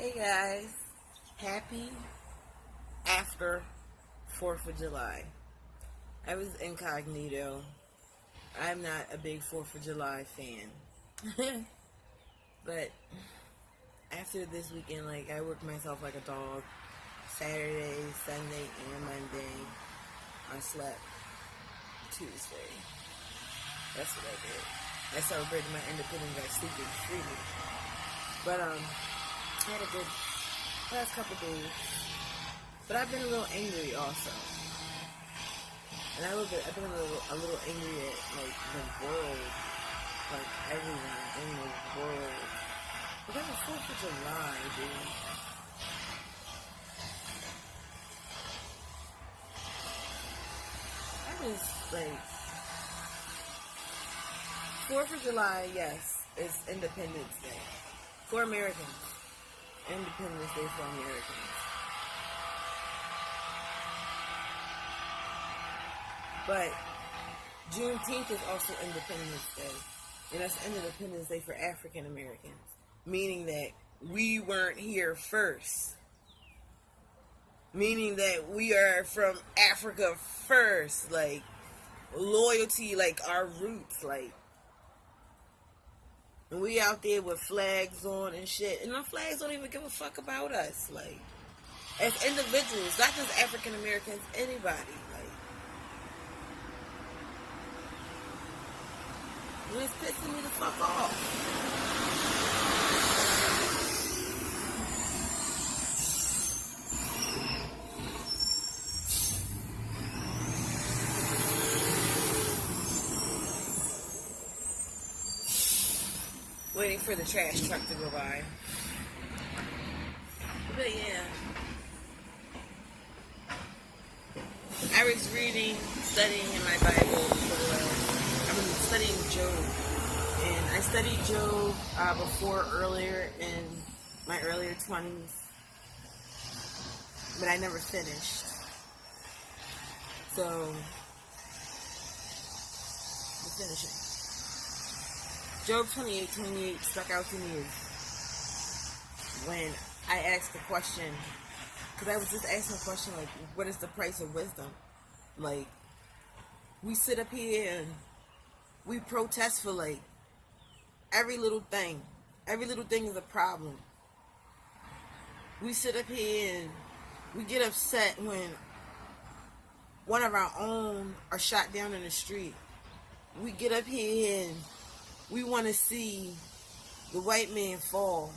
Hey guys, happy after 4th of July. I was incognito. I'm not a big 4th of July fan. But after this weekend, I worked myself like a dog. Saturday, Sunday, and Monday. I slept Tuesday. That's what I did. I celebrated my independence by sleeping freely. But I had a good last couple days. But I've been a little angry also. And I've been a little angry at the world, everyone in the world. Because it's 4th of July, dude. I just 4th of July, yes, is Independence Day. For Americans. Independence Day for Americans. But Juneteenth is also Independence Day. And that's Independence Day for African Americans. Meaning that we weren't here first. Meaning that we are from Africa first. Loyalty, our roots, and we out there with flags on and shit. And our flags don't even give a fuck about us. As individuals, not just African Americans, anybody. And it's pissing me the fuck off. Waiting for the trash truck to go by. But yeah. I was studying in my Bible I've been studying Job. And I studied Job earlier in my earlier 20s. But I never finished. So, I'm finishing. Job 28:28 stuck out to me when I asked the question, because I was just asking the question, what is the price of wisdom? We sit up here and we protest for, every little thing. Every little thing is a problem. We sit up here and we get upset when one of our own are shot down in the street. We get up here and we want to see the white man fall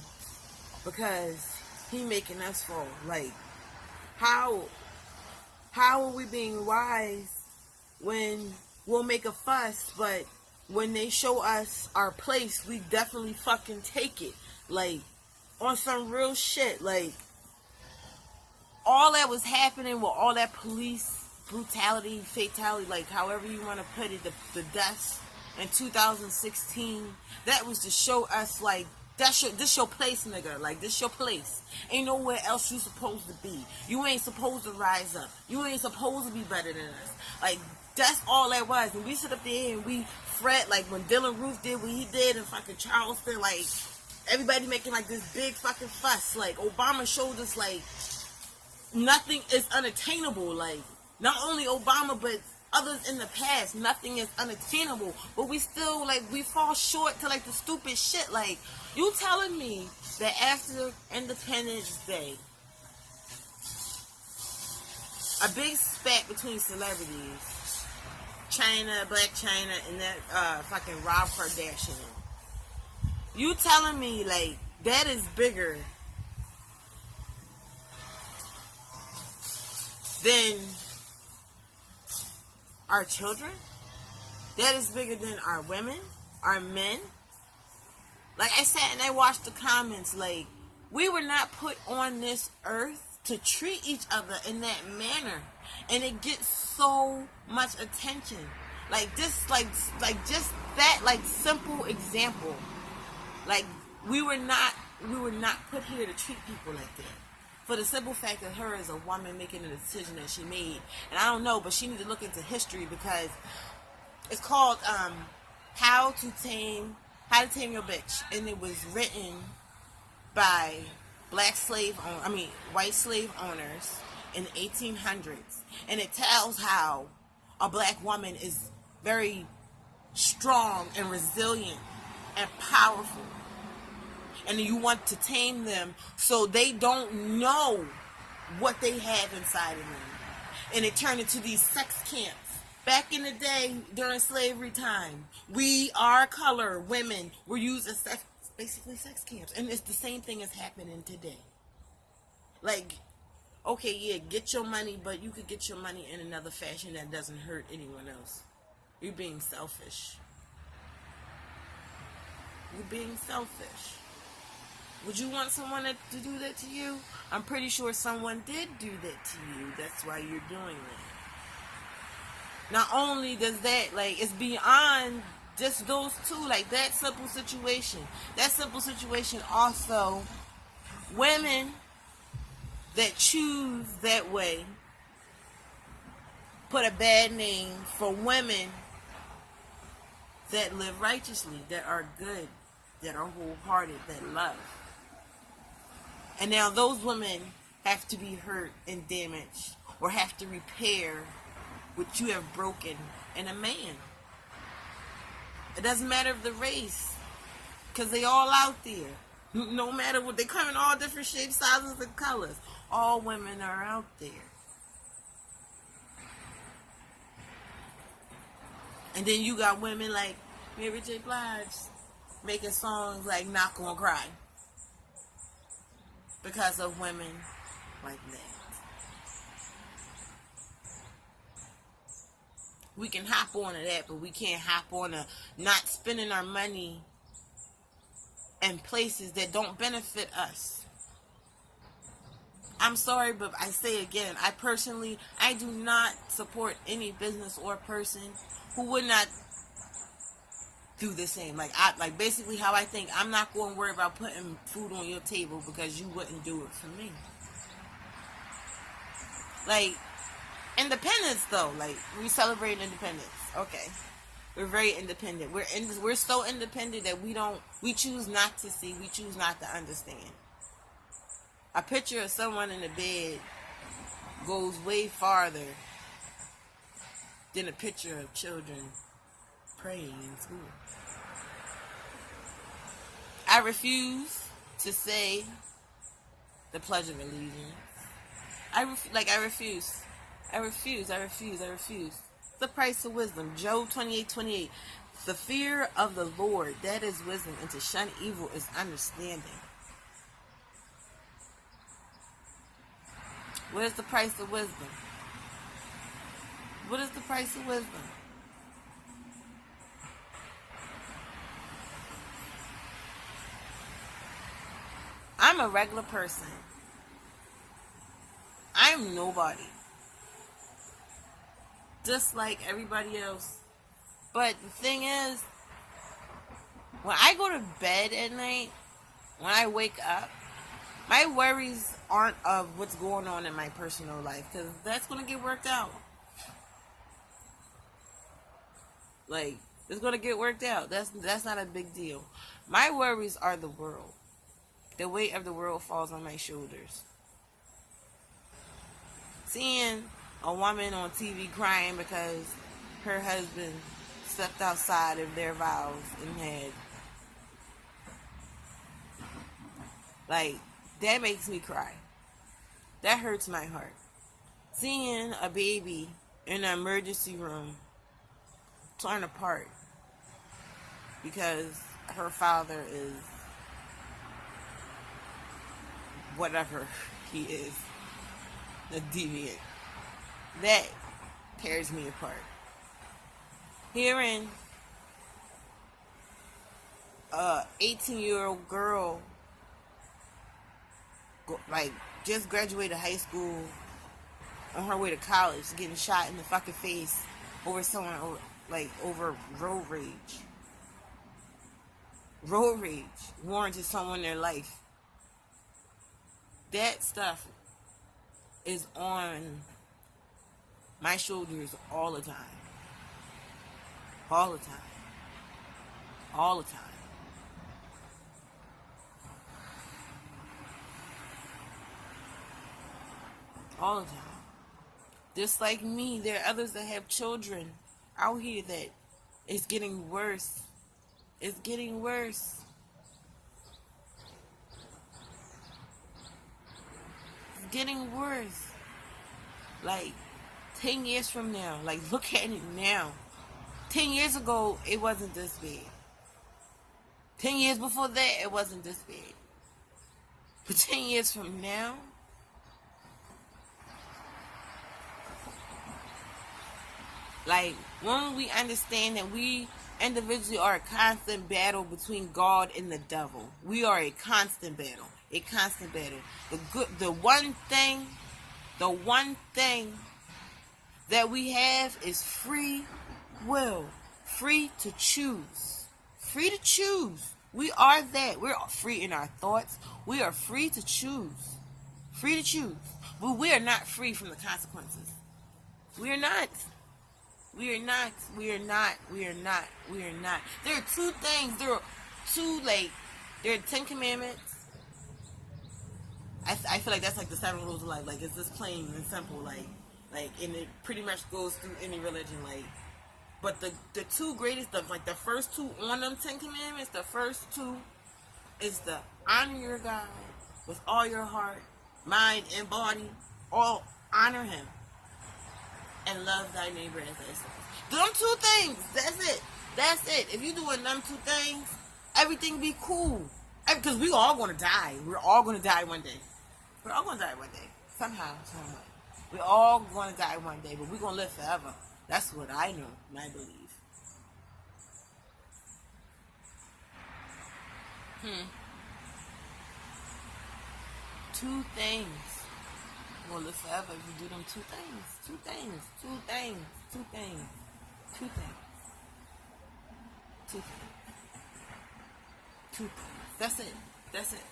because he making us fall. How are we being wise when we'll make a fuss, but when they show us our place, we definitely fucking take it. On some real shit. All that was happening with all that police brutality, fatality, however you want to put it, the deaths in 2016, that was to show us, this your place, nigga. This your place. Ain't nowhere else you supposed to be. You ain't supposed to rise up. You ain't supposed to be better than us. That's all that was. And we sit up there and we fret, when Dylan Roof did what he did in fucking Charleston, everybody making, this big fucking fuss. Obama showed us, nothing is unattainable. Not only Obama, but others in the past, nothing is unattainable, but we still, we fall short to, the stupid shit. You telling me that after Independence Day, a big spat between celebrities, China, Black China, and that fucking Rob Kardashian, you telling me, that is bigger than our children? That is bigger than our women, our men? I sat and I watched the comments, we were not put on this earth to treat each other in that manner. And it gets so much attention. Just that, simple example. We were not put here to treat people like that. For the simple fact that her as a woman making a decision that she made. And I don't know, but she needs to look into history, because it's called How to Tame Your Bitch. And it was written by white slave owners in the 1800s, and it tells how a black woman is very strong and resilient and powerful, and you want to tame them so they don't know what they have inside of them, and it turned into these sex camps. Back in the day, during slavery time, our color women were used as basically sex camps, and it's the same thing is happening today. Like, okay, yeah, get your money, but you could get your money in another fashion that doesn't hurt anyone else. You're being selfish. You're being selfish. Would you want someone to do that to you? I'm pretty sure someone did do that to you. That's why you're doing that. Not only does that, like, it's beyond just those two, like, that simple situation. That simple situation also, women that choose that way put a bad name for women that live righteously, that are good, that are wholehearted, that love. And now those women have to be hurt and damaged, or have to repair what you have broken in a man. It doesn't matter of the race, because they all out there. No matter what, they come in all different shapes, sizes, and colors. All women are out there. And then you got women like Mary J. Blige making songs like Not Gonna Cry because of women like that. We can hop on to that, but we can't hop on to not spending our money in places that don't benefit us. I'm sorry, but I say again, I do not support any business or person who would not do the same. Like basically how I think, I'm not going to worry about putting food on your table because you wouldn't do it for me. Like, independence though, like, we celebrate independence. Okay. We're very independent. We're so independent that we choose not to see, we choose not to understand. A picture of someone in the bed goes way farther than a picture of children praying in school. I refuse to say the Pledge of Allegiance. I refuse. The price of wisdom. Job 28:28. The fear of the Lord, that is wisdom, and to shun evil is understanding. What is the price of wisdom? What is the price of wisdom? I'm a regular person. I'm nobody. Just like everybody else. But the thing is, when I go to bed at night, when I wake up, my worries aren't of what's going on in my personal life, because that's going to get worked out. Like, it's going to get worked out. That's not a big deal. My worries are the world. The weight of the world falls on my shoulders. Seeing a woman on TV crying because her husband stepped outside of their vows and had, like, that makes me cry. That hurts my heart. Seeing a baby in an emergency room torn apart because her father is whatever he is, a deviant. That tears me apart. Hearing a 18-year-old girl just graduated high school, on her way to college, getting shot in the fucking face over someone, over road rage. Road rage warranted someone their life. That stuff is on my shoulders all the time. All the time. All the time. All the time. Just like me, there are others that have children out here that it's getting worse. It's getting worse. It's getting worse. Like 10 years from now, like look at it now. 10 years ago, it wasn't this bad. 10 years before that, it wasn't this bad. But 10 years from now, like, when we understand that we individually are a constant battle between God and the devil. We are a constant battle. A constant battle. The one thing that we have is free will. Free to choose. Free to choose. We are that. We're free in our thoughts. We are free to choose. Free to choose. But we are not free from the consequences. We are not. We are not. We are not. We are not. We are not. There are two things. There are there are 10 commandments. I feel like that's like the 7 rules of life. Like, it's just plain and simple. Like, and it pretty much goes through any religion. Like, but the two greatest, the first two on them 10 commandments, the first two is the honor your God with all your heart, mind, and body. All honor Him. And love thy neighbor as thyself. Them two things. That's it. That's it. If you doing them two things, everything be cool. Because we all going to die. We're all going to die one day. We're all going to die one day. Somehow, some way. We're all going to die one day, but we're going to live forever. That's what I know and I believe. Two things. We're going to live forever if you do them two things. Two things. Two things. Two things. Two things. Two things. Two things. That's it. That's it.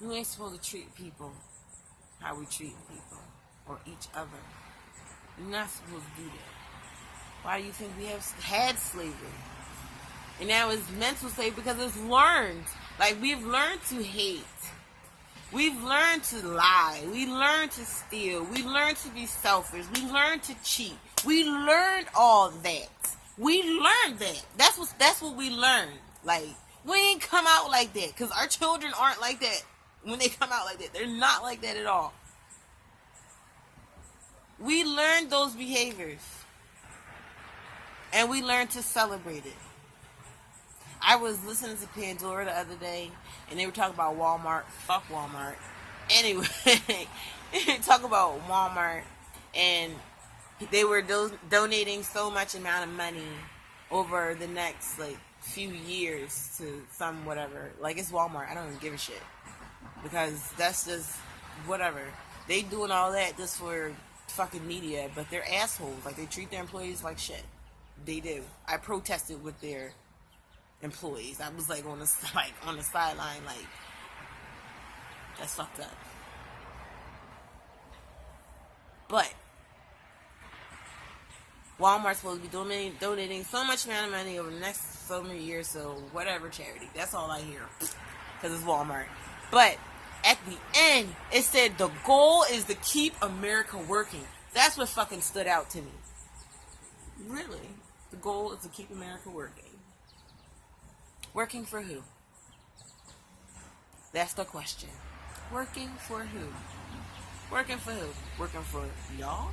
We ain't supposed to treat people how we treat people or each other. We're not supposed to do that. Why do you think we have had slavery? And now it's mental slavery because it's learned. Like, we've learned to hate. We've learned to lie. We learned to steal. We learned to be selfish. We learned to cheat. We learned all that. We learned that. That's what we learned. Like, we ain't come out like that because our children aren't like that. When they come out like that, they're not like that at all. We learned those behaviors. And we learned to celebrate it. I was listening to Pandora the other day, and they were talking about Walmart. Fuck Walmart. Anyway, talk about Walmart, and they were donating so much amount of money over the next, few years to some whatever. Like, it's Walmart. I don't even give a shit. Because that's just whatever. They doing all that just for fucking media, but they're assholes. Like, they treat their employees like shit. They do. I protested with their employees. I was on the sideline, that's fucked up. But Walmart's supposed to be donating so much amount of money over the next so many years, so whatever charity. That's all I hear, because it's Walmart. But at the end, it said the goal is to keep America working. That's what fucking stood out to me. Really? The goal is to keep America working. Working for who? That's the question. Working for who? Working for who? Working for y'all?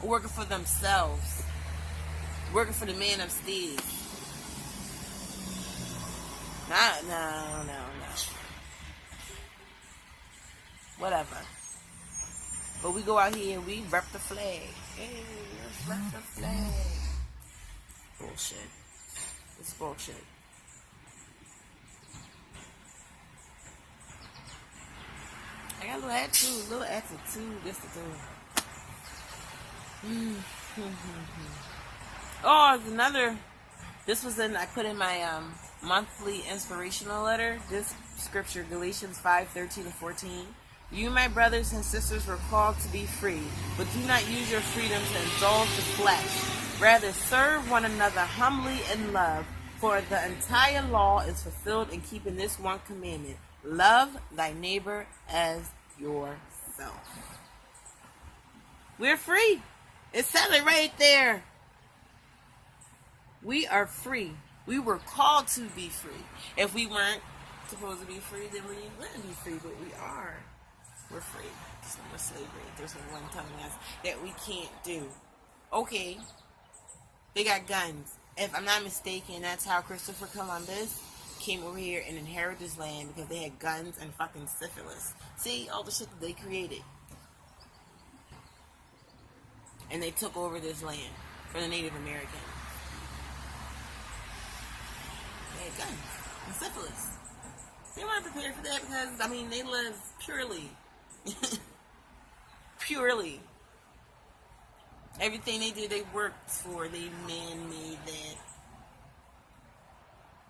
Or working for themselves? Working for the man upstairs? No. Whatever. But we go out here and we rep the flag. Hey, let's rep the flag. Bullshit. It's bullshit. I got a little attitude just to do. Oh, another. This was I put in my monthly inspirational letter. This scripture, Galatians 5:13-14. You, my brothers and sisters, were called to be free, but do not use your freedom to indulge the flesh. Rather, serve one another humbly in love. For the entire law is fulfilled in keeping this one commandment: love thy neighbor as yourself. We're free. It says it right there. We are free. We were called to be free. If we weren't supposed to be free, then we wouldn't be free, but we are. We're free. There's no more slavery. There's no one telling us that we can't do. Okay, they got guns. If I'm not mistaken, that's how Christopher Columbus came over here and inherited this land, because they had guns and fucking syphilis. See, all the shit that they created. And they took over this land for the Native Americans. They had guns and syphilis. They weren't prepared for that because, I mean, they live purely. Purely. Everything they did, they worked for. They man-made that.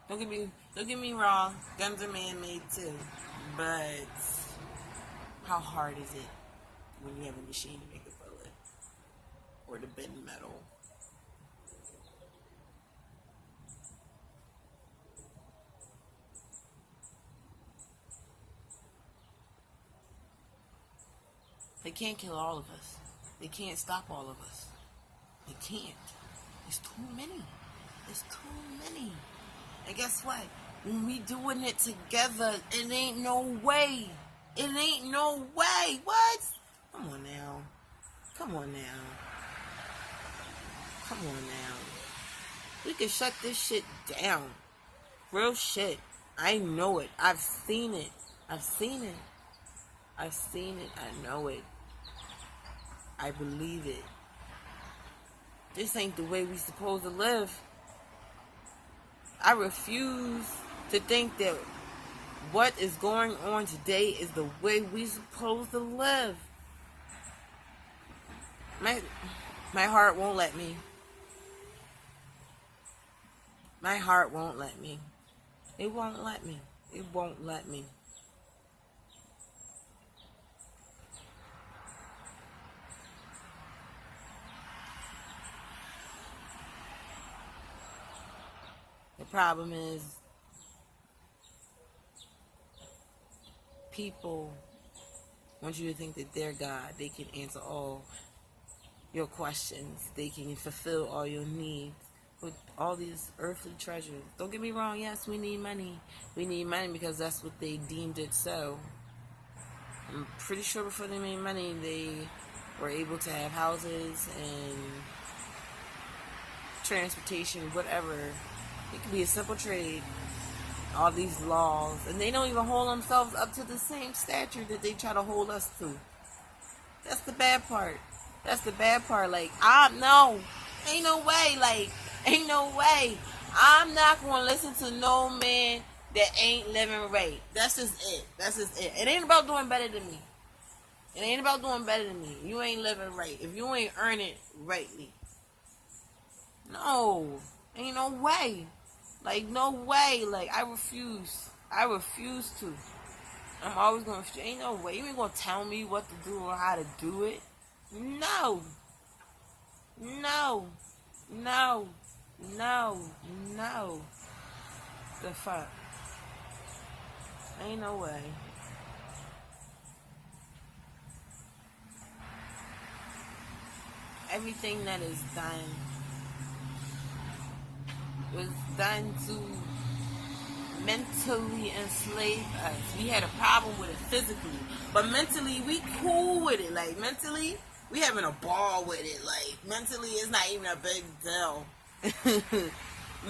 Don't get me wrong. Guns are man-made too. But how hard is it when you have a machine to make a bullet? Or to bend metal? They can't kill all of us. They can't stop all of us. They can't. There's too many. There's too many. And guess what? When we doing it together, it ain't no way. It ain't no way. What? Come on now. Come on now. Come on now. We can shut this shit down. Real shit. I know it. I've seen it. I've seen it. I've seen it. I know it. I believe it. This ain't the way we supposed to live. I refuse to think that what is going on today is the way we supposed to live. My heart won't let me. My heart won't let me. It won't let me. It won't let me. The problem is people want you to think that they're God. They can answer all your questions. They can fulfill all your needs with all these earthly treasures. Don't get me wrong. Yes, we need money. We need money because that's what they deemed it so. I'm pretty sure before they made money, they were able to have houses and transportation, whatever. It could be a simple trade. All these laws. And they don't even hold themselves up to the same stature that they try to hold us to. That's the bad part. That's the bad part. Like, no. Ain't no way. Like, ain't no way. I'm not going to listen to no man that ain't living right. That's just it. That's just it. It ain't about doing better than me. It ain't about doing better than me. You ain't living right. If you ain't earn it rightly. No. Ain't no way. Like, no way. Like, I refuse. I refuse to. I'm always going to... Ain't no way. You ain't going to tell me what to do or how to do it. No. No. No. No. No. The fuck? Ain't no way. Everything that is done was done to mentally enslave us. We had a problem with it physically, but mentally we cool with it. Like, mentally we having a ball with it. Like, mentally it's not even a big deal.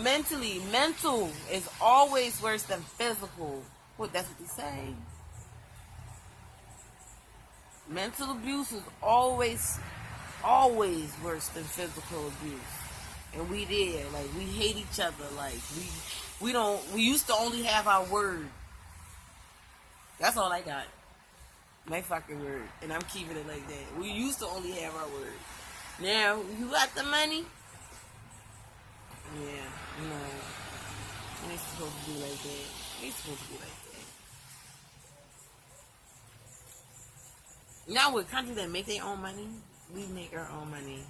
Mental is always worse than physical. Well, that's what they say. Mental abuse is always worse than physical abuse. And we there, like, we hate each other, like, we used to only have our word. That's all I got. My fucking word. And I'm keeping it like that. We used to only have our word. Now, you got the money? Yeah, no. It ain't supposed to be like that. It ain't supposed to be like that. Now, with countries that make their own money, we make our own money.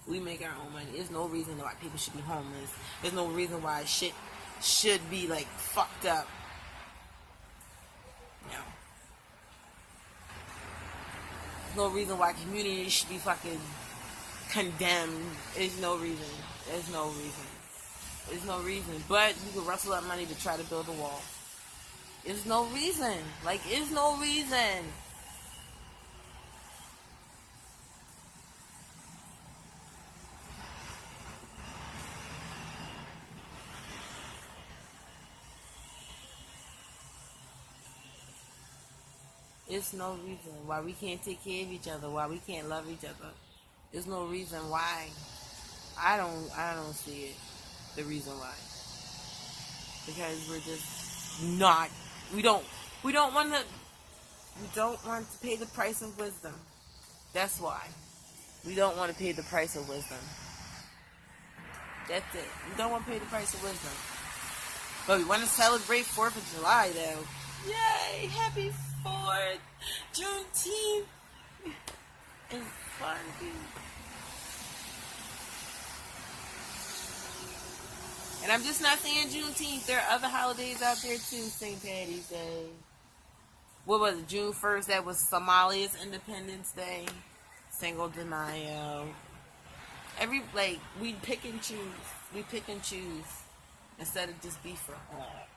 We make our own money. There's no reason why people should be homeless. There's no reason why shit should be like fucked up. No. There's no reason why communities should be fucking condemned. There's no reason. There's no reason. There's no reason. But you can rustle up money to try to build a wall. There's no reason. Like, there's no reason. There's no reason why we can't take care of each other, why we can't love each other. There's no reason why. I don't see it. The reason why. Because we're just not, we don't want to pay the price of wisdom. That's why. We don't want to pay the price of wisdom. That's it. We don't want to pay the price of wisdom. But we want to celebrate 4th of July though. Yay! Happy 4th! Juneteenth! It's fun, dude. And I'm just not saying Juneteenth. There are other holidays out there too. St. Patty's Day. What was it? June 1st? That was Somalia's Independence Day. Cinco de Mayo. We pick and choose. We pick and choose. Instead of just be for all.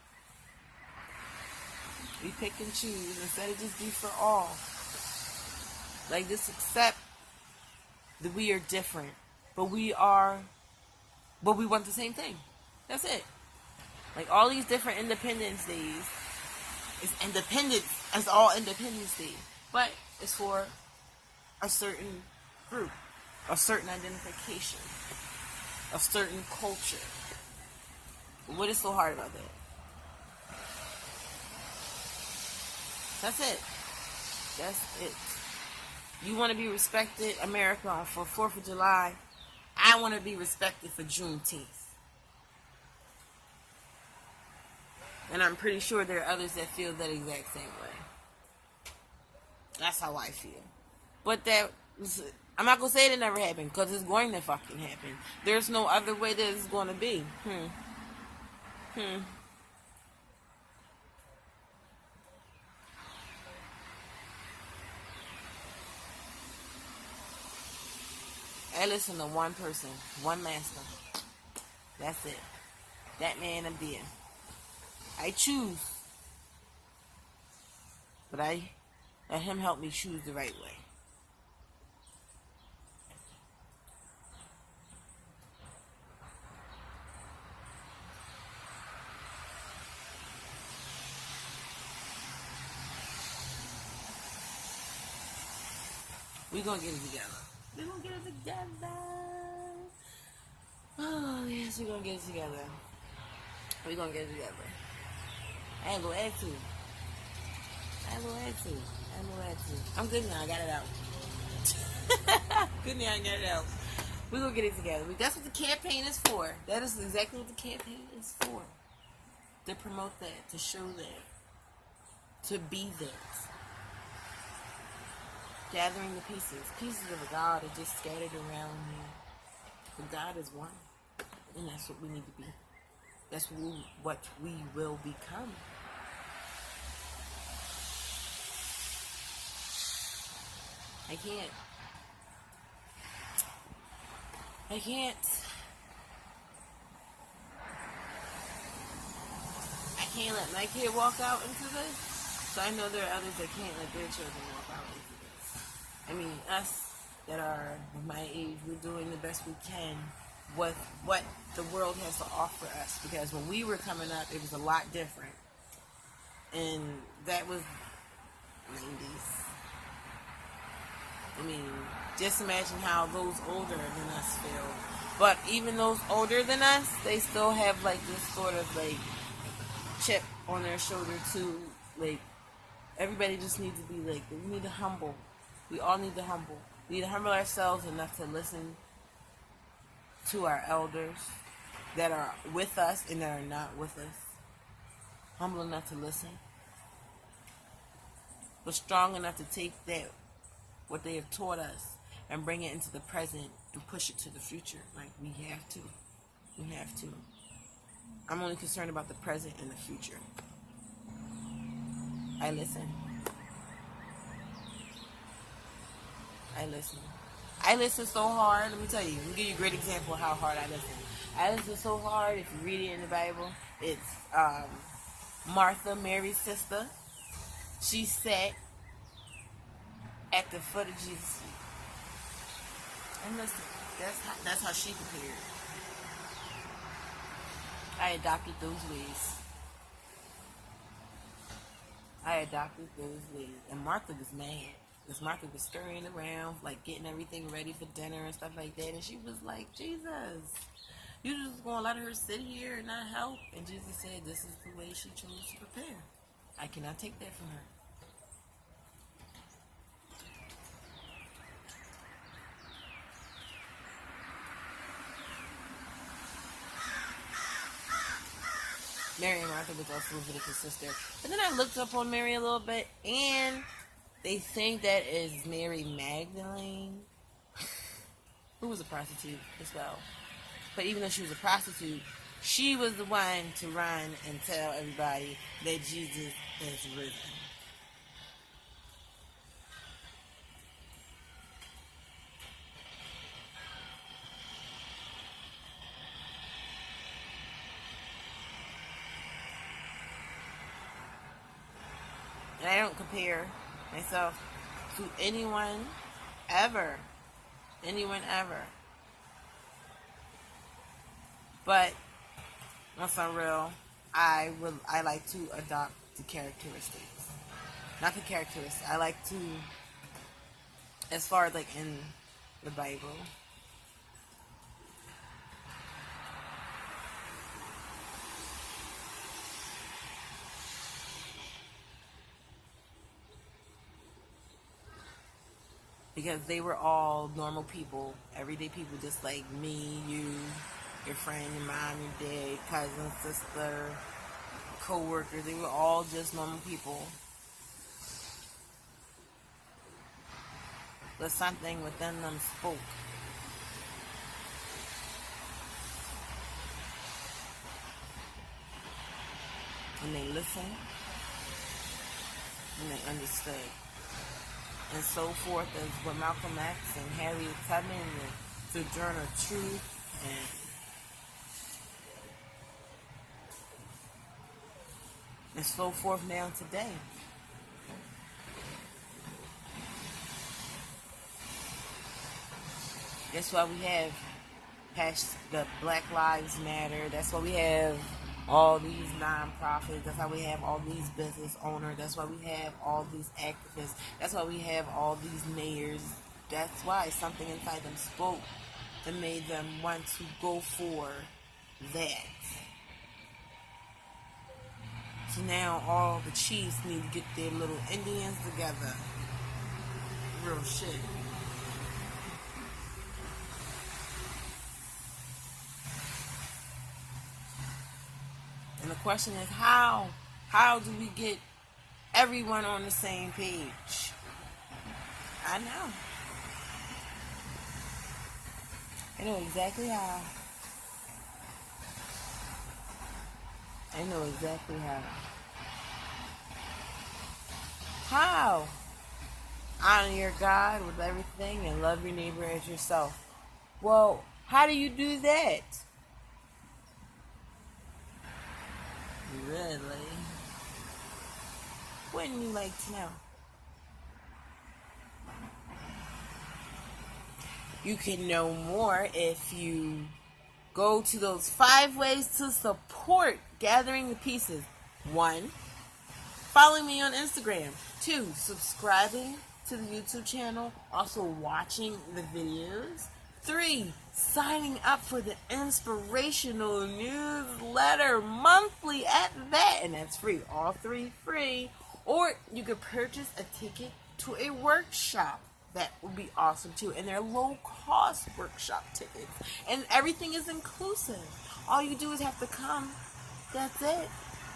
We pick and choose instead of just be for all. Like, just accept that we are different. But we want the same thing. That's it. Like, all these different Independence Days is independence. It's all Independence Day. But it's for a certain group. A certain identification. A certain culture. What is so hard about that? That's it. That's it. You want to be respected, America, for 4th of July. I want to be respected for Juneteenth. And I'm pretty sure there are others that feel that exact same way. That's how I feel. But I'm not going to say it never happened, because it's going to fucking happen. There's no other way that it's going to be. I listen to one person, one master. That's it. That man I'm being. I choose. But I let him help me choose the right way. We're going to get it together. We're going to get it together. Oh, yes, we're going to get it together. We're going to get it together. I ain't going to add to. I'm good now. I got it out. Good now. I got it out. We're going to get it together. That's what the campaign is for. That is exactly what the campaign is for. To promote that. To show that. To be that. Gathering the pieces of a God are just scattered around here. But God is one, and that's what we need to be. That's what we will become. I can't let my kid walk out into this. So I know there are others that can't let their children walk out into this. I mean, us that are my age, we're doing the best we can with what the world has to offer us. Because when we were coming up, it was a lot different. And that was 90s. I mean, just imagine how those older than us feel. But even those older than us, they still have like this sort of like chip on their shoulder too. Like, everybody just needs to be like, we need to humble. We all need to humble. We need to humble ourselves enough to listen to our elders that are with us and that are not with us. Humble enough to listen. But strong enough to take that, what they have taught us, and bring it into the present to push it to the future. Like, we have to. We have to. I'm only concerned about the present and the future. I listen. I listen so hard. Let me tell you. Let me give you a great example of how hard I listen. I listen so hard. If you read it in the Bible, it's Martha, Mary's sister. She sat at the foot of Jesus' feet. And listen, that's how she prepared. I adopted those ways. And Martha was mad. Because Martha was scurrying around, like getting everything ready for dinner and stuff like that. And she was like, Jesus, you just going to let her sit here and not help? And Jesus said, this is the way she chose to prepare. I cannot take that from her. Mary and Martha was also Leviticus' sister. But then I looked up on Mary a little bit, and they think that is Mary Magdalene, who was a prostitute as well. But even though she was a prostitute, she was the one to run and tell everybody that Jesus is risen. And I don't compare myself to anyone ever. But once I'm real, I like to adopt the characteristics. Not the characteristics. I like to, as far as like in the Bible, because they were all normal people, everyday people, just like me, you, your friend, your mom, your dad, cousin, sister, co-workers. They were all just normal people. But something within them spoke. And they listened. And they understood. And so forth as what Malcolm X and Harriet Tubman and Sojourner Truth and so forth now today. That's why we have the Black Lives Matter. That's why we have all these nonprofits. That's why we have all these business owners. That's why we have all these activists. That's why we have all these mayors. That's why something inside them spoke that made them want to go for that. So now all the chiefs need to get their little Indians together. Real shit. And the question is, how do we get everyone on the same page? I know. I know exactly how. How? Honor your God with everything and love your neighbor as yourself. Well, how do you do that? Really? Wouldn't you like to know? You can know more if you go to those 5 ways to support Gathering the Pieces. 1, following me on Instagram. 2, subscribing to the YouTube channel, also watching the videos. 3, signing up for the inspirational newsletter monthly at that, and that's free. All 3 free. Or you could purchase a ticket to a workshop. That would be awesome too. And they're low cost workshop tickets. And everything is inclusive. All you do is have to come. That's it.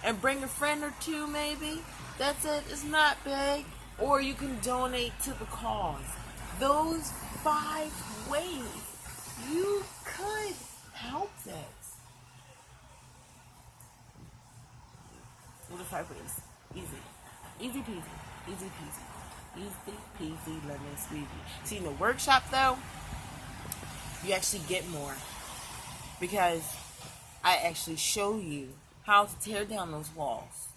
And bring a friend or 2 maybe. That's it. It's not big. Or you can donate to the cause. Those 5 ways You could help that. What are 5 ways? Easy. Easy peasy. Easy peasy. Easy peasy lemon squeezy. See, in the workshop, though, you actually get more. Because I actually show you how to tear down those walls.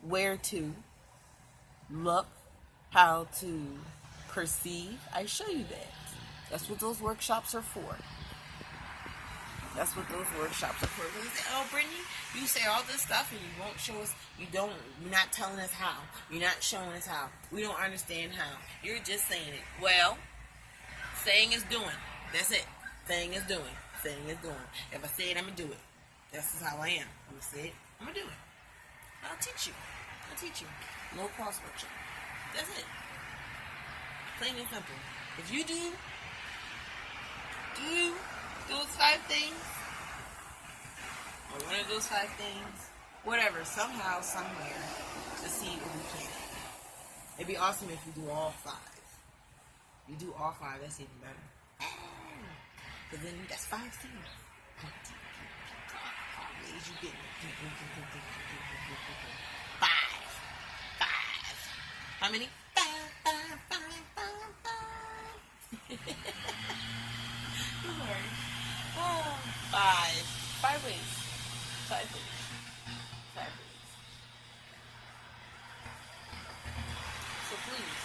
Where to look. How to perceive. I show you that. That's what those workshops are for. That's what those workshops are for. You say, oh, Brittany, you say all this stuff and you won't show us, you're not telling us how. You're not showing us how. We don't understand how. You're just saying it. Well, saying is doing. That's it. Saying is doing. Saying is doing. If I say it, I'm going to do it. That's just how I am. I'm going to say it, I'm going to do it. I'll teach you. No cross workshop. That's it. Plain and simple. If you do those 5 things, or one of those 5 things, whatever, somehow, somewhere, to see if we can. It'd be awesome if you do all 5. You do all 5, that's even better. Because then that's 5 things. Ways you get 5. How many? 5. Oh, 5 ways. 5 ways. 5 ways. So please,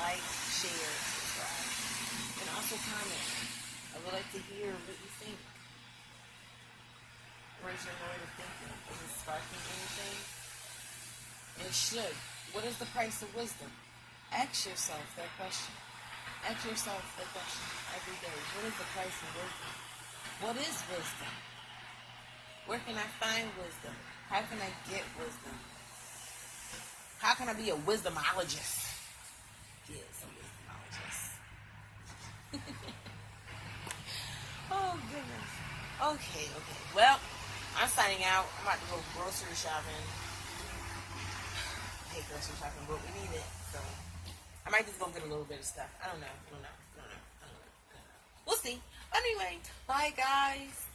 like, share, subscribe, and also comment. I would like to hear what you think. Where's your mode of thinking? Is it sparking anything? It should. What is the price of wisdom? Ask yourself that question. Ask yourself that question every day. What is the price of wisdom? What is wisdom? Where can I find wisdom? How can I get wisdom? How can I be a wisdomologist? Yes, a wisdomologist. Oh, goodness. Okay. Well, I'm signing out. I'm about to go grocery shopping. I hate grocery shopping, but we need it. So I might just go get a little bit of stuff. I don't know. We'll see. Anyway, bye guys.